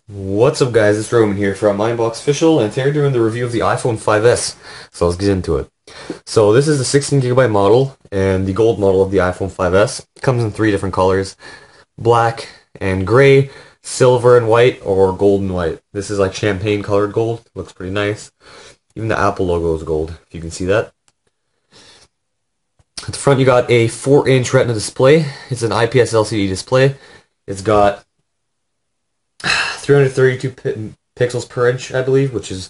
What's up guys, it's Roman here from iUnboxOfficial, and today we're doing the review of the iPhone 5S. So let's get into it. So this is the 16GB model and the gold model of the iPhone 5S. It comes in 3 different colors: black and gray, silver and white, or gold and white. This is like champagne colored gold. Looks pretty nice. Even the Apple logo is gold, if you can see that. At the front you got a 4-inch Retina display. It's an IPS LCD display. It's got 332 pixels per inch, I believe, which is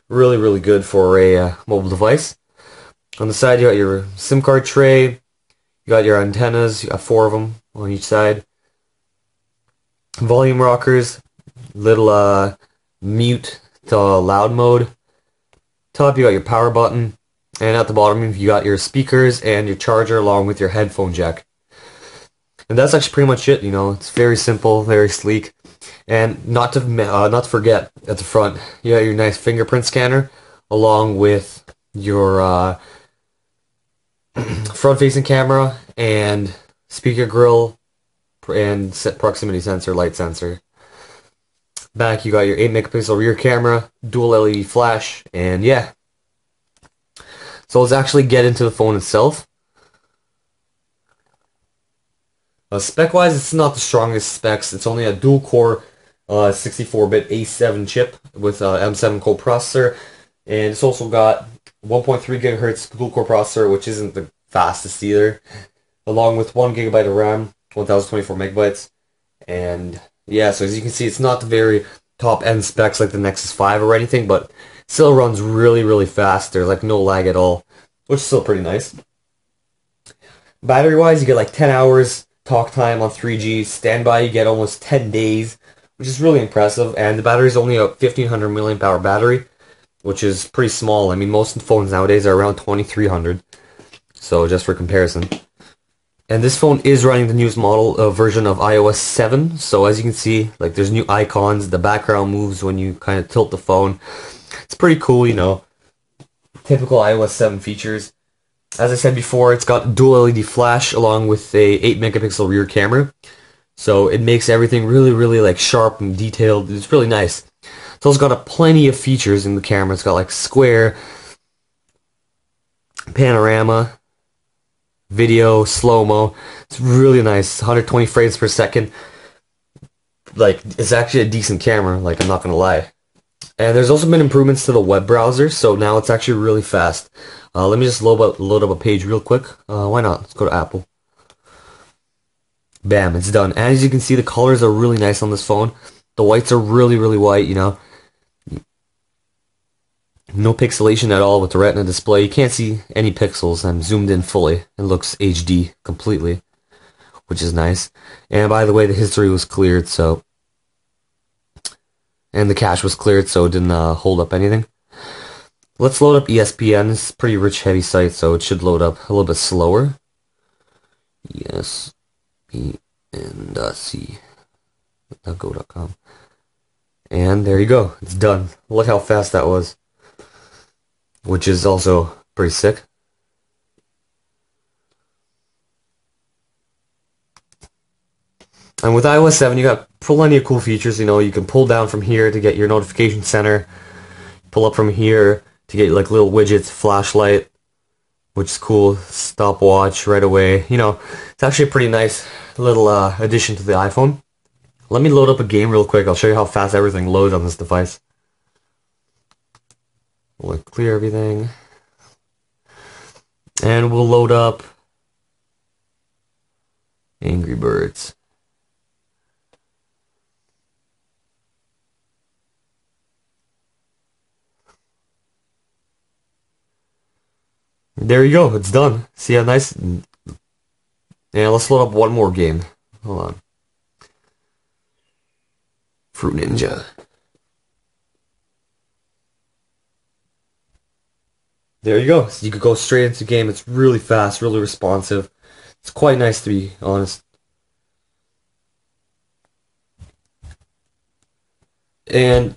really good for a mobile device. On the side you got your SIM card tray, you got your antennas, you got 4 of them on each side. Volume rockers, little mute to loud mode. Top you got your power button, and at the bottom you got your speakers and your charger along with your headphone jack. And that's actually pretty much it. You know, it's very simple, very sleek. And not to forget, at the front you got your nice fingerprint scanner along with your front-facing camera and speaker grill and proximity sensor, light sensor. Back you got your 8-megapixel rear camera, dual LED flash, and yeah. So let's actually get into the phone itself. Spec-wise, it's not the strongest specs. It's only a dual-core 64-bit A7 chip with M7 coprocessor, and it's also got 1.3 GHz dual-core processor, which isn't the fastest either, along with 1 GB of RAM, 1024 megabytes, and yeah. So as you can see, it's not the very top-end specs like the Nexus 5 or anything, but it still runs really fast. There's like no lag at all, which is still pretty nice. Battery-wise, you get like 10 hours talk time on 3G. Standby, you get almost 10 days, which is really impressive. And the battery is only a 1500 milliamp hour battery, which is pretty small. I mean, most phones nowadays are around 2300. So just for comparison. And this phone is running the newest model version of iOS 7. So as you can see, like there's new icons. The background moves when you kind of tilt the phone. It's pretty cool, you know. Typical iOS 7 features. As I said before, it's got dual LED flash along with a 8-megapixel rear camera. So it makes everything really like sharp and detailed. It's really nice. So it's got plenty of features in the camera. It's got like square, panorama, video, slow-mo. It's really nice. 120 frames per second. Like, it's actually a decent camera, like, I'm not gonna lie. And there's also been improvements to the web browser, so now it's actually really fast. Let me just load up a page real quick. Why not? Let's go to Apple. Bam, it's done. And as you can see, the colors are really nice on this phone. The whites are really white, you know. No pixelation at all with the Retina display. You can't see any pixels. I'm zoomed in fully. It looks HD completely, which is nice. And by the way, the history was cleared, so... and the cache was cleared, so it didn't hold up anything. Let's load up ESPN. It's a pretty rich, heavy site, so it should load up a little bit slower. ESPN.co.com. And there you go. It's done. Look how fast that was. Which is also pretty sick. And with iOS 7, you got plenty of cool features. You know, you can pull down from here to get your notification center. Pull up from here to get like little widgets, flashlight, which is cool. Stopwatch right away. You know, it's actually a pretty nice little addition to the iPhone. Let me load up a game real quick. I'll show you how fast everything loads on this device. We'll clear everything. And we'll load up Angry Birds. There you go, it's done. See how nice? And let's load up one more game. Hold on. Fruit Ninja. There you go. So you could go straight into the game. It's really fast, really responsive. It's quite nice, to be honest. And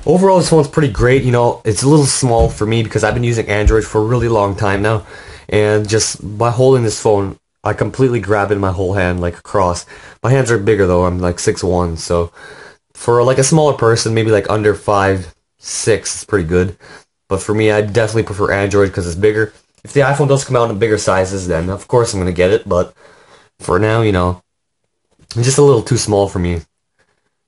overall, this one's pretty great. You know, it's a little small for me because I've been using Android for a really long time now. And just by holding this phone, I completely grab it in my whole hand like a cross. My hands are bigger though, I'm like 6'1", so for like a smaller person, maybe like under 5'6", it's pretty good. But for me, I definitely prefer Android because it's bigger. If the iPhone does come out in bigger sizes, then of course I'm going to get it, but for now, you know, it's just a little too small for me.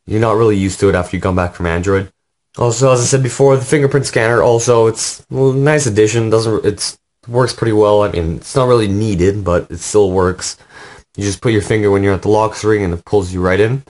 You're not really used to it after you come back from Android. Also, as I said before, the fingerprint scanner also, it's a nice addition. It works pretty well. I mean, it's not really needed, but it still works. You just put your finger when you're at the lock screen and it pulls you right in.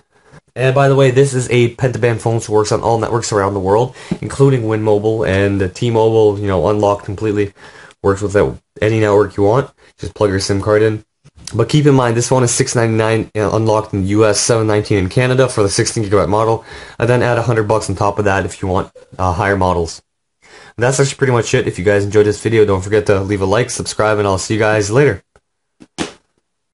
And by the way, this is a pentaband phone, so it works on all networks around the world, including Win Mobile and T-Mobile, you know, unlocked completely. Works with any network you want. Just plug your SIM card in. But keep in mind, this phone is $699 unlocked in the US, $719 in Canada for the 16GB model, and then add $100 on top of that if you want higher models. And that's actually pretty much it. If you guys enjoyed this video, don't forget to leave a like, subscribe, and I'll see you guys later.